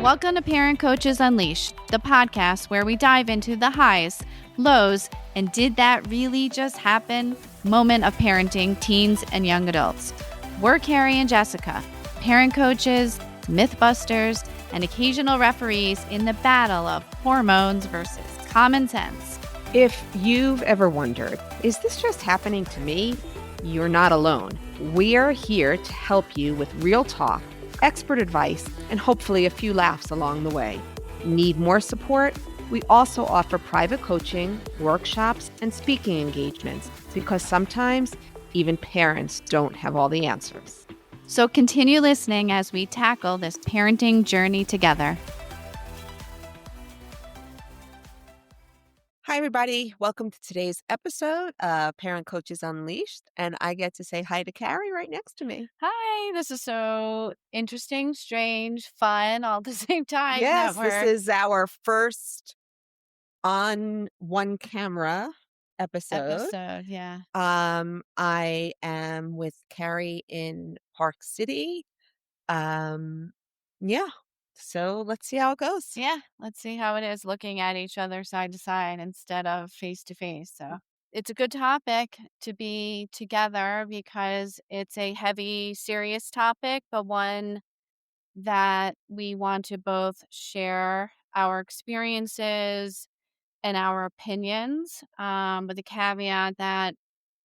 Welcome to Parent Coaches Unleashed, the podcast where we dive into the highs, lows, and did that really just happen moment of parenting teens and young adults. We're Carrie and Jessica, parent coaches, mythbusters, and occasional referees in the battle of hormones versus common sense. If you've ever wondered, is this just happening to me? You're not alone. We are here to help you with real talk, expert advice, and hopefully a few laughs along the way. Need more support? We also offer private coaching, workshops, and speaking engagements because sometimes even parents don't have all the answers. So continue listening as we tackle this parenting journey together. Hi, everybody. Welcome to today's episode of Parent Coaches Unleashed. And I get to say hi to Carrie right next to me. Hi, this is so interesting, strange, fun, all at the same time. Yes, this is our first on one camera episode. Yeah. I am with Carrie in Park City. Yeah. So let's see how it goes. Yeah, let's see how it is looking at each other side to side instead of face to face. So it's a good topic to be together because it's a heavy, serious topic, but one that we want to both share our experiences and our opinions, with the caveat that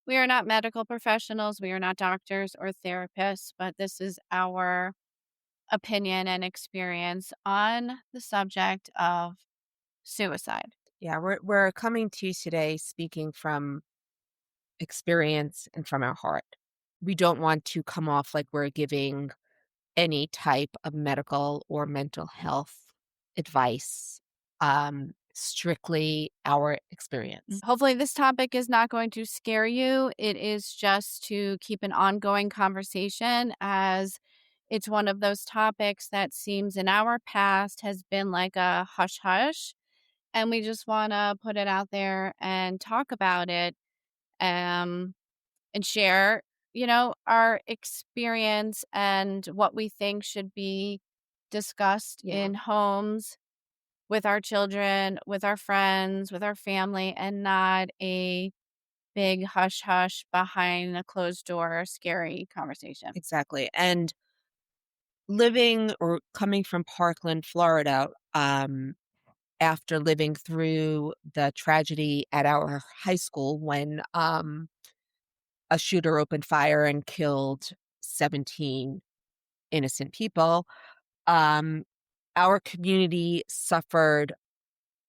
we are not medical professionals, we are not doctors or therapists, but this is our opinion and experience on the subject of suicide. Yeah, we're coming to you today speaking from experience and from our heart. We don't want to come off like we're giving any type of medical or mental health advice. Strictly our experience. Hopefully, this topic is not going to scare you. It is just to keep an ongoing conversation, as it's one of those topics that seems in our past has been like a hush hush. And we just want to put it out there and talk about it, and share, our experience and what we think should be discussed in homes with our children, with our friends, with our family, and not a big hush hush behind a closed door, scary conversation. Exactly. And living or coming from Parkland, Florida, after living through the tragedy at our high school when a shooter opened fire and killed 17 innocent people, um, our community suffered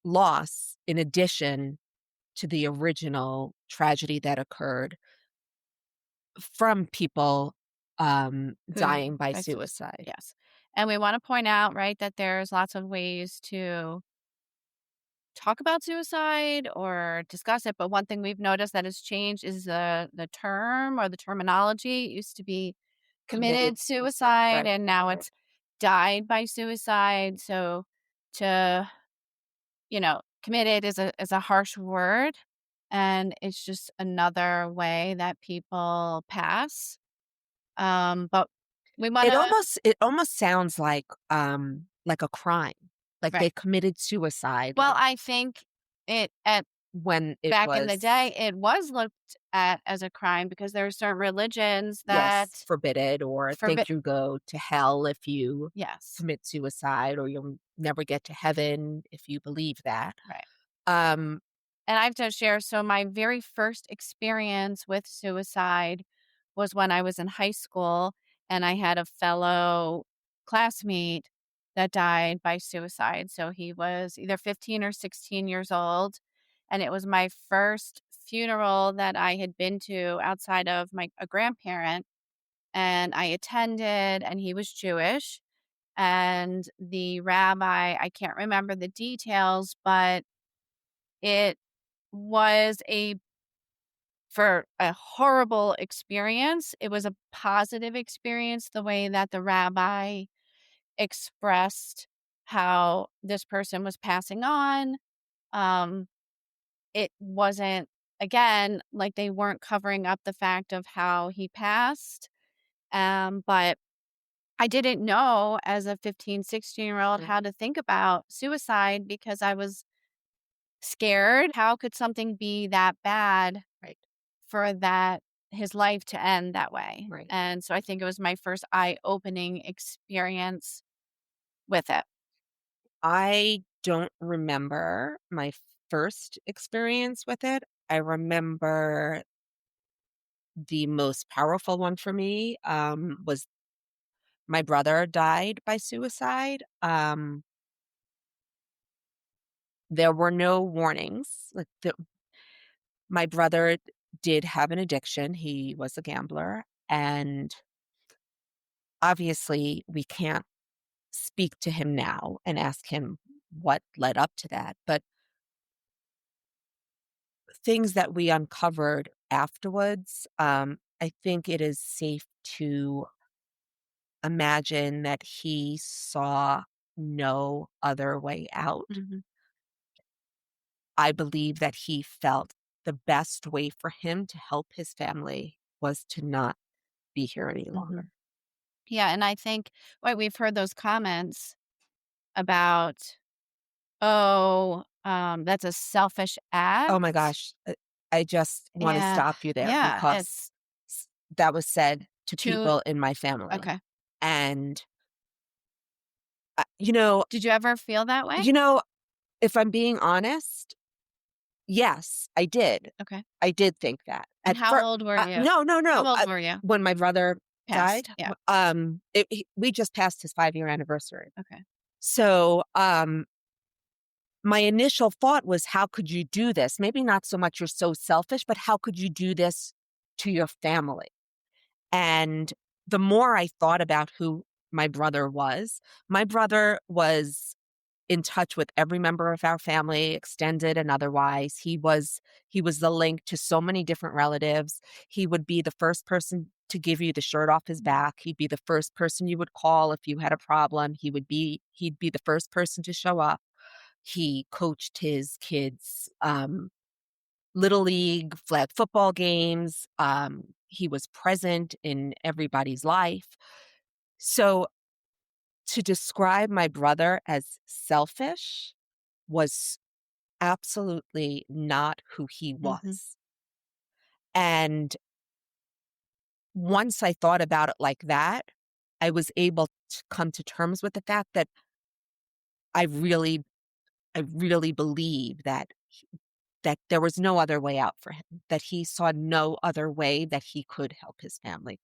loss in addition to the original tragedy that occurred from people dying by suicide. Yes. And we want to point out, right, that there's lots of ways to talk about suicide or discuss it. But one thing we've noticed that has changed is the term or the terminology. It used to be committed suicide, Right. and now it's died by suicide. So to, committed is a harsh word, and it's just another way that people pass. But we want It almost sounds like a crime. Like they right. committed suicide. Well, I think it at When it back in the was day, it was looked at as a crime because there are certain religions that forbidden, or think you go to hell if you yes, commit suicide, or you'll never get to heaven if you believe that. right. Um, And I have to share, so my very first experience with suicide was when I was in high school, and I had a fellow classmate that died by suicide. So he was either 15 or 16 years old, and it was my first funeral that I had been to outside of a grandparent, and I attended, and he was Jewish, and the rabbi, I can't remember the details, but it was for a horrible experience. It was a positive experience, the way that the rabbi expressed how this person was passing on. Um, it wasn't, again, like they weren't covering up the fact of how he passed. But I didn't know as a 15, 16-year-old Mm, how to think about suicide because I was scared. How could something be that bad right, for that his life to end that way? right. And so I think it was my first eye-opening experience with it. I don't remember my first experience with it. I remember the most powerful one for me, was my brother died by suicide. There were no warnings. My brother did have an addiction. He was a gambler, and obviously, we can't speak to him now and ask him what led up to that. But things that we uncovered afterwards, I think it is safe to imagine that he saw no other way out. Mhm, I believe that he felt the best way for him to help his family was to not be here any mhm. longer. Yeah, and I think, right, we've heard those comments about, "Oh, that's a selfish Oh my act," gosh, I just want to and stop you there yeah, because it's that was said to too people in my family. okay. And, uh, you know Did you ever feel that way? you know, if I'm being honest, yes, I did. Okay. I did think that. And At how first, old were you? no, no, How no, old were you? when my brother died, Passed, yeah, we just passed his 5-year anniversary. okay. So, my initial thought was, "How could you do this?" Maybe not so much you're so selfish, but how could you do this to your family? And the more I thought about who my brother was in touch with every member of our family, extended and otherwise. He was the link to so many different relatives. He would be the first person to give you the shirt off his back. He'd be the first person you would call if you had a problem. He'd be the first person to show up. He coached his kids little league, flag football games. He was present in everybody's life. So to describe my brother as selfish was absolutely not who he Mhm, was. And once I thought about it like that, I was able to come to terms with the fact that I really, I really believe that there was no other way out for him, that he saw no other way that he could help his family.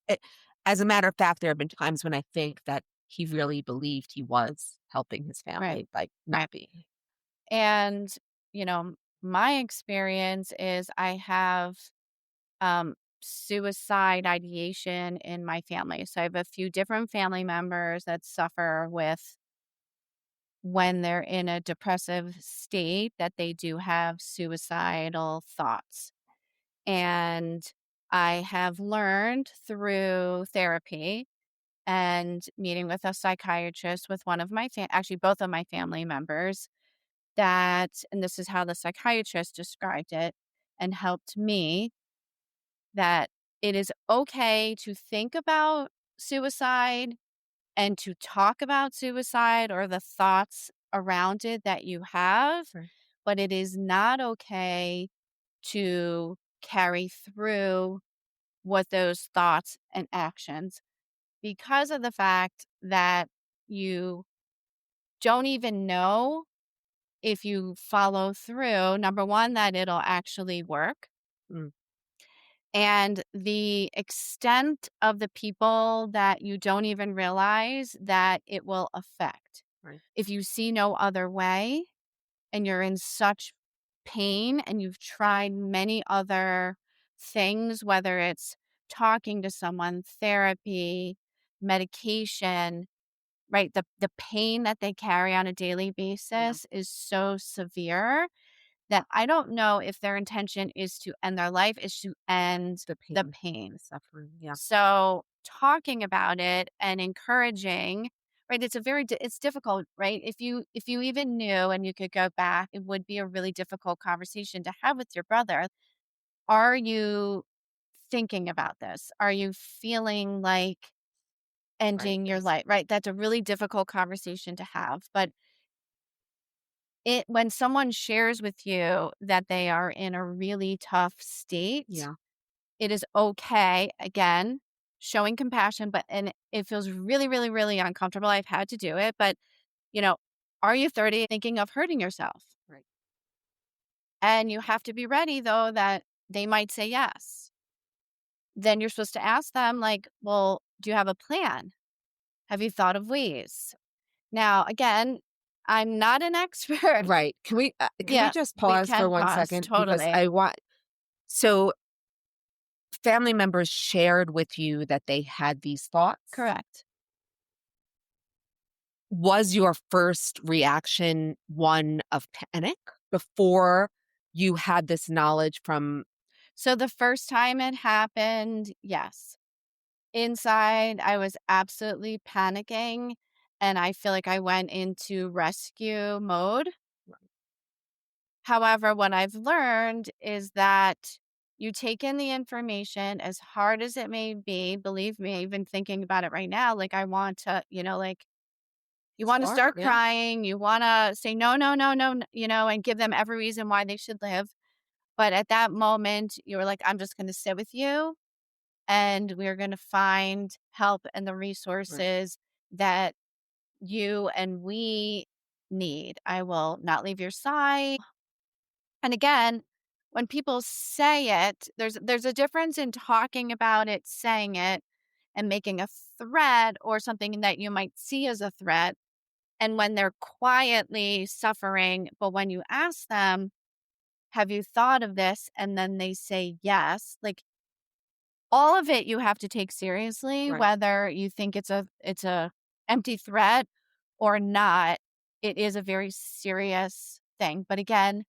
As a matter of fact, there have been times when I think that he really believed he was helping his right, family by right. not being. And, you know, my experience is I have, suicide ideation in my family. So I have a few different family members that suffer with when they're in a depressive state that they do have suicidal thoughts. And I have learned through therapy and meeting with a psychiatrist with one of my actually both of my family members that, and this is how the psychiatrist described it and helped me, that it is okay to think about suicide and to talk about suicide or the thoughts around it that you have, Right. but it is not okay to carry through with those thoughts and actions because of the fact that you don't even know if you follow through, number one, that it'll actually work. Mm, And the extent of the people that you don't even realize that it will affect. right. If you see no other way and you're in such pain and you've tried many other things, whether it's talking to someone, therapy, medication, right? The pain that they carry on a daily Yeah. basis is so severe that I don't know if their intention is to end their life, is to end The the pain, the pain. suffering. Yeah. So, talking about it and encouraging, right? It's a it's difficult, right? If you even knew and you could go back, it would be a really difficult conversation to have with your brother. Are you thinking about this? Are you feeling like Right. ending your life, right? That's a really difficult conversation to have, but it when someone shares with you that they are in a really tough state, Yeah. it is okay, again, showing compassion, but and it feels really, really, really uncomfortable. I've had to do it, but, you know, are you 30 thinking of hurting yourself? Right. And you have to be ready, though, that they might say yes. Then you're supposed to ask them, like, "Well, do you have a plan? Have you thought of ways?" Now, again, I'm not an expert. Right. Can we Yeah, just we pause for can one pause, second because totally. I want so family members shared with you that they had these thoughts. Correct. Was your first reaction one of panic before you had this knowledge from So the first time it happened, yes. Inside, I was absolutely panicking, and I feel like I went into rescue mode. However, what I've learned is that you take in the information as hard as it may be. Believe me, even thinking about it right now, like I want to, like you want to Sure, start yeah, crying, you want to say no, no, no, no, and give them every reason why they should live. But at that moment, you were like, I'm just going to sit with you and we're going to find help and the right, resources that you and we need. I will not leave your side. And again, when people say it, there's a difference in talking about it, saying it, and making a threat or something that you might see as a threat. And when they're quietly suffering, but when you ask them, have you thought of this? And then they say yes. Like all of it you have to take seriously, right. whether you think it's a empty threat or not. It is a very serious thing. But again,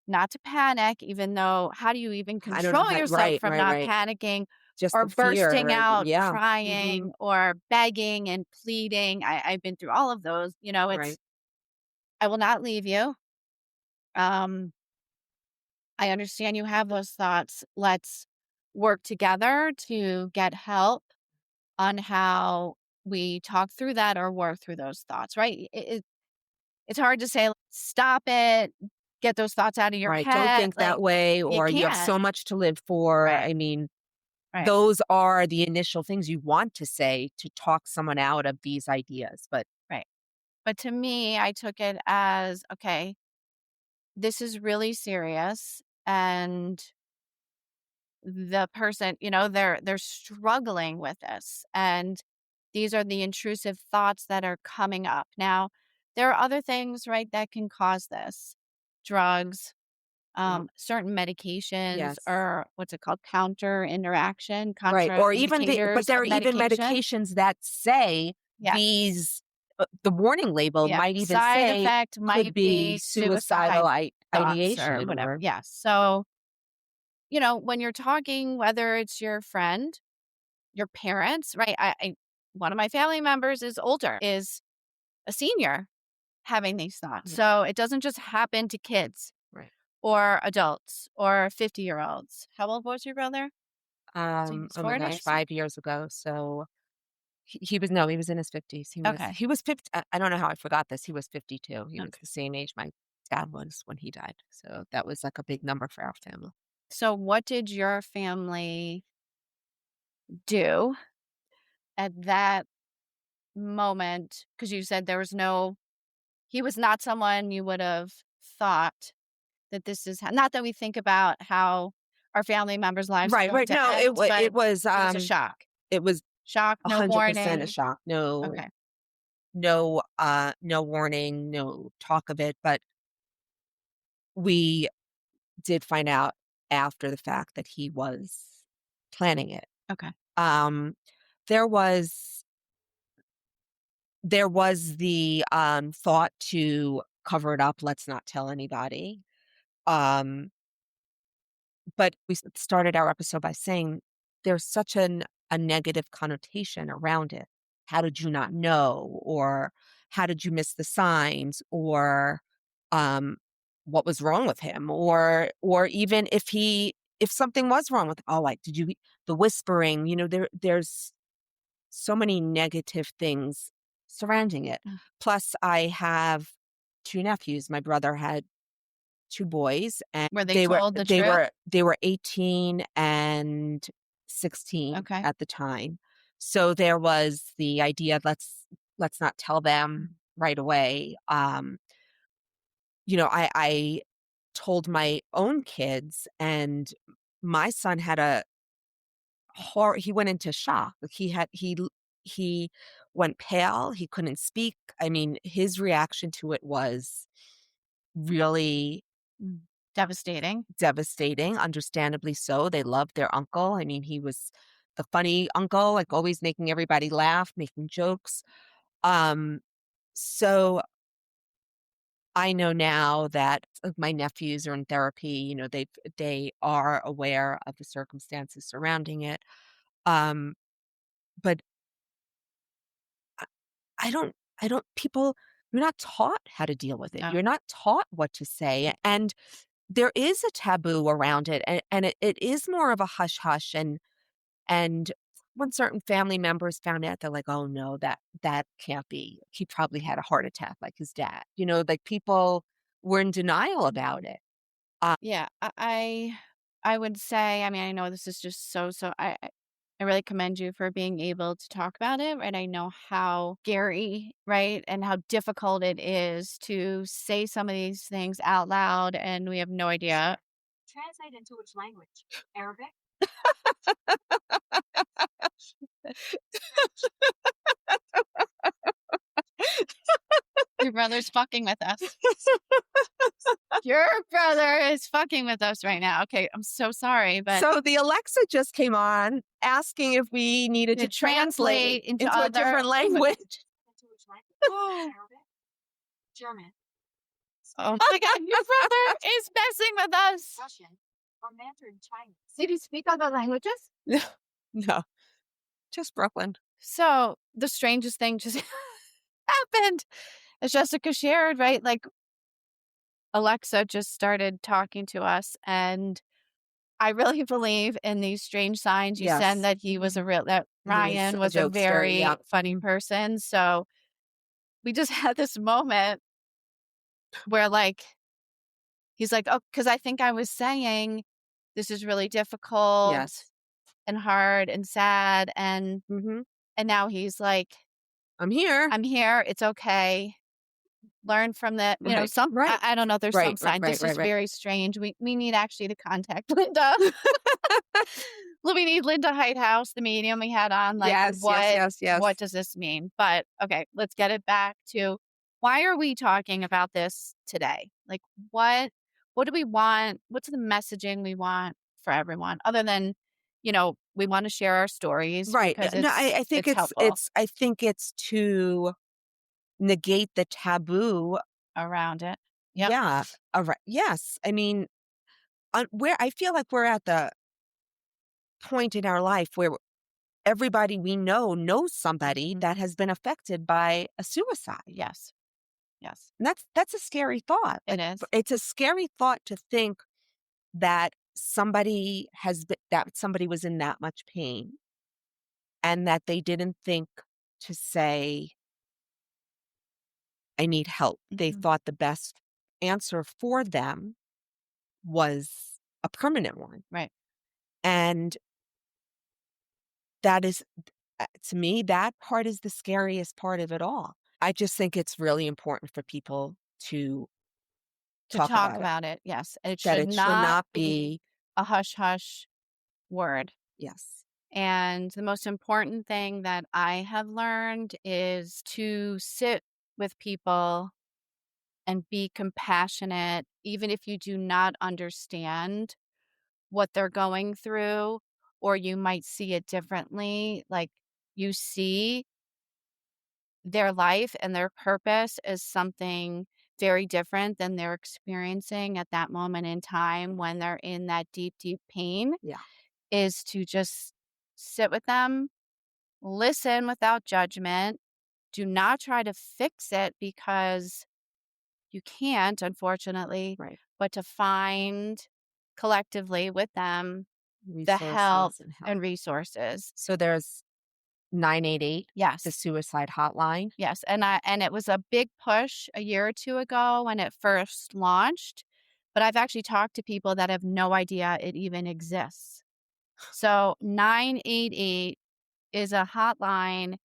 not to panic, even though how do you even I don't know control how yourself right, from right, not right. panicking Just or the fear, bursting right, out yeah, mhm, crying or begging and pleading? I've been through all of those. right, I will not leave you. Um, I understand you have those thoughts. Let's work together to get help on how we talk through that or work through those thoughts, right? It's hard to say, stop it, get those thoughts out of your right. Don't head. think Like, that way, you or you have can't. so much to live for. Right, I mean, right, those are the initial things you want to say to talk someone out of these ideas, but right. But to me, I took it as, okay, this is really serious. And the person, they're struggling with this. And these are the intrusive thoughts that are coming up. Now, there are other things, right, that can cause this. Drugs, yep, certain medications yes. or what's it called? Counter interaction, Right, or even but contraindicators there of are even medication. medications that say Yes. these the warning label Yeah. might even Side say effect could might be be suicidal suicide thoughts or ideation whatever. or Yes. So, when you're talking, whether it's your friend, your parents, right? One of my family members is older, is a senior having these thoughts. yeah, So it doesn't just happen to kids right. or adults or 50-year-olds. How old was your brother? He's Oh my 40? gosh, 5 years ago, so he was no, he was in his 50s. Okay. He was 50 I don't know how I forgot this. He was 52. He was Okay. the same age my dad was when he died. So that was like a big number for our family. So what did your family do at that moment? Because you said there was no, he was not someone you would have thought that this is, not that we think about how our family members' lives are Right, going right. to No, end, but it was a shock. it was Shock, no 100% a warning. shock. Okay. No warning, no talk of it, but we did find out after the fact that he was planning it. Okay. Um, there was the, thought to cover it up, let's not tell anybody. Um, but we started our episode by saying there's such a negative connotation around it. How did you not know? Or how did you miss the signs? Or um, what was wrong with him? Or even if something was wrong with, oh, like did you the whispering? There's so many negative things surrounding it. Ugh. Plus, I have 2 nephews. My brother had 2 boys, and Were they they were told the they truth? were they were 18 and 16 Okay. at the time. So there was the idea, let's not tell them right away. I told my own kids, and my son had a he went into shock. Like, he went pale, he couldn't speak. I mean, his reaction to it was really Mm. Devastating. devastating, understandably so. They loved their uncle. I mean, he was the funny uncle, like, always making everybody laugh, making jokes. Um, so I know now that my nephews are in therapy, they are aware of the circumstances surrounding it. Um, but I I don't I don't people you're not taught how to deal with it. No. You're not taught what to say, and there is a taboo around it, and it is more of a hush hush, and when certain family members found out, they're like, "Oh, no, that can't be. He probably had a heart attack like his dad." Like, people were in denial about it. Yeah, I would say, I mean, I know this is just I really commend you for being able to talk about it, and I know how scary, right, and how difficult it is to say some of these things out loud, and we have no idea. Translate into which language? Arabic? Your brother's fucking with us. Your brother is fucking with us right now. Okay, I'm so sorry, but So the Alexa just came on asking if we needed to to translate translate into into a other different language. Into which language? Oh. Arabic? German? Oh my god, your brother is messing with us. Russian? Or Mandarin Chinese? Did you speak other languages? No, no, just Brooklyn. So, the strangest thing just happened, as Jessica shared, right? Like, Alexa just started talking to us, and I really believe in these strange signs. You said Yes, that that he was Ryan a was a jokester, very yeah. funny person, so we just had this moment where, like, he's like, "Oh," because I think I was saying, "This is really difficult Yes. and hard and sad," Mhm. and now he's like, I'm here. "I'm here, it's okay. Learn from that," Right, some right, I don't know, there's some right, right, sign. right, This is right, right. very strange. We need actually to contact Linda. Well, we need Linda House, the medium we had on, like, Yes, yes, yes, what yes. does this mean? But, okay, let's get it back to, why are we talking about this today? Like, what what do we want? What's the messaging we want for everyone other than, we wanna share our stories Right. because No, I think it's helpful I think it's to negate the taboo. around it. Yep. Yeah. Alright. Yes. I mean, where I feel like we're at the point in our life where everybody we know knows somebody Mhm. that has been affected by a suicide. Yes. Yes. And that's a scary thought. It is. It's a scary thought to think that somebody was in that much pain, and that they didn't think to say, "I need help." They Mhm. thought the best answer for them was a permanent one. Right. And that is, to me, that part is the scariest part of it all. I just think it's really important for people to To talk talk about it, about it, yes. It that should it should not not be be. a hush hush word. Yes. And the most important thing that I have learned is to sit with people and be compassionate, even if you do not understand what they're going through, or you might see it differently. Like, you see their life and their purpose is something very different than they're experiencing at that moment in time when they're in that deep, deep pain, Yeah. is to just sit with them, listen without judgment. Do not try to fix it because you can't, unfortunately, Right. but to find collectively with them the help Resources and help. and resources. So there's 988, the Yes. suicide hotline. Yes, and it was a big push a year or 2 ago when it first launched, but I've actually talked to people that have no idea it even exists. So 988 is a hotline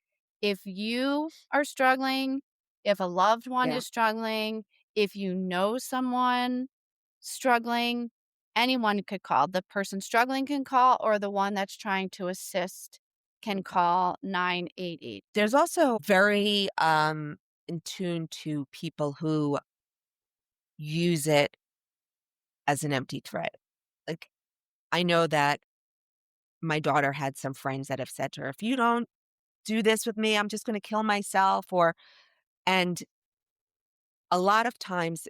if you are struggling, if a loved one Yeah. is struggling, if you know someone struggling, anyone could call. The person struggling can call, or the one that's trying to assist can call 988. There's also very in tune to people who use it as an empty threat. Like, I know that my daughter had some friends that have said to her, if you don't do this with me, I'm just going to kill myself. And a lot of times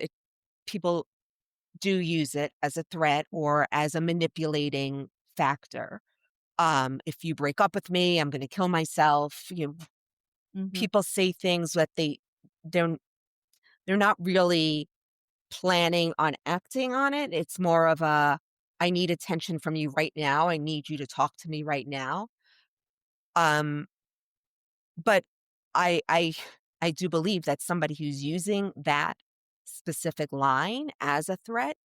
people do use it as a threat or as a manipulating factor. If you break up with me, I'm going to kill myself. Mhm. People say things that they're they're not really planning on acting on it. It's more of a, I need attention from you right now. I need you to talk to me right now. Um, but I I do believe that somebody who's using that specific line as a threat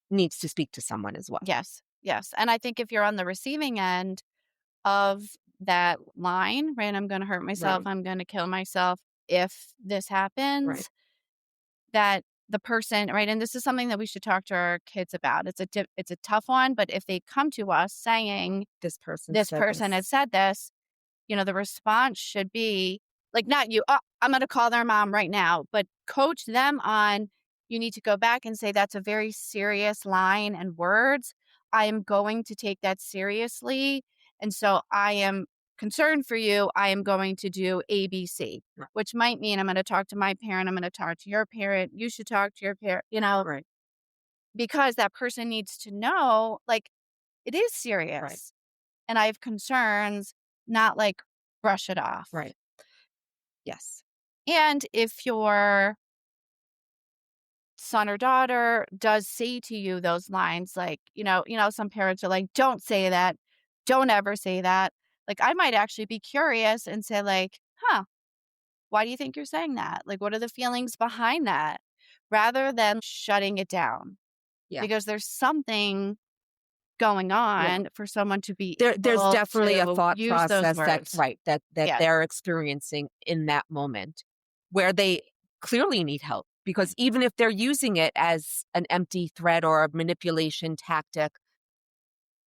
needs to speak to someone as well. Yes, yes, and I think if you're on the receiving end of that line, right, "I'm gonna hurt myself, Right. I'm gonna kill myself if this Right. happens," that the person, right, and this is something that we should talk to our kids about. It's a tough one, but if they come to us saying, This person "This said person this. has said this," the response should be like, not you, "Oh, I'm gonna call their mom right now," but coach them on, you need to go back and say, "That's a very serious line and words. I am going to take that seriously. And so I am concerned for you. I am going to do ABC," Right. which might mean I'm going to talk to my parent. I'm going to talk to your parent. You should talk to your parent, Right. because that person needs to know, like, it is Right. serious and I have concerns, not like brush it off. Right. Yes. And if your son or daughter does say to you those lines, like, some parents are like, don't say that. Don't ever say that. Like, I might actually be curious and say, like, huh, why do you think you're saying that? Like, what are the feelings behind that? Rather than shutting it down, Yeah. because there's something going Yeah. on for someone to be There's able definitely a to thought use those process that words. right, that Yeah. they're experiencing in that moment where they clearly need help, because Right. even if they're using it as an empty threat or a manipulation tactic,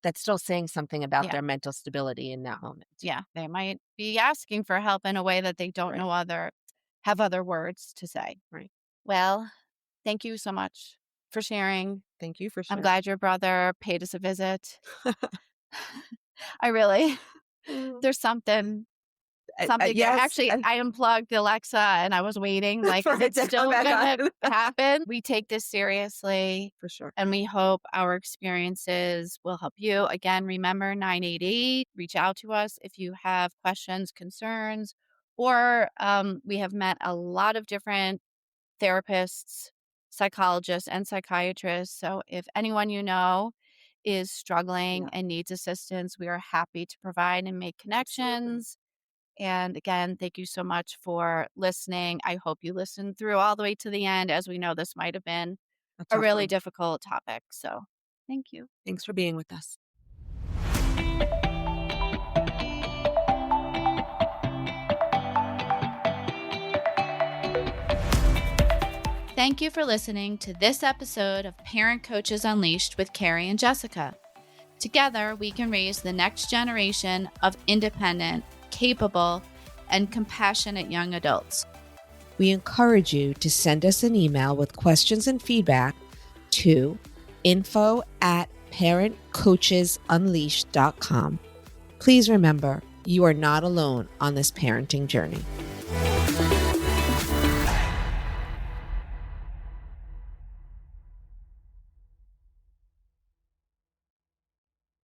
that's still saying something about Yeah. their mental stability in that moment. Yeah. They might be asking for help in a way that they don't Right. know have other words to say. Right. Well, thank you so much for sharing. Thank you for I'm sharing. glad your brother paid us a visit. I really Mm. there's something there. Yes, Actually, I unplugged Alexa and I was waiting, like, for is it it to come still back gonna on. happen? We take this seriously, For sure. and we hope our experiences will help you. Again, remember 988. Reach out to us if you have questions, concerns, or we have met a lot of different therapists, psychologists, and psychiatrists. So if anyone is struggling Yeah, and needs assistance, we are happy to provide and make absolutely. connections. And again, thank you so much for listening. I hope you listened through all the way to the end, as we know this might have been A a tough really one. difficult topic. So thank you. Thanks for being with us. Thank you for listening to this episode of Parent Coaches Unleashed with Carrie and Jessica. Together, we can raise the next generation of independent, capable, and compassionate young adults. We encourage you to send us an email with questions and feedback to info@parentcoachesunleashed.com. Please remember, you are not alone on this parenting journey.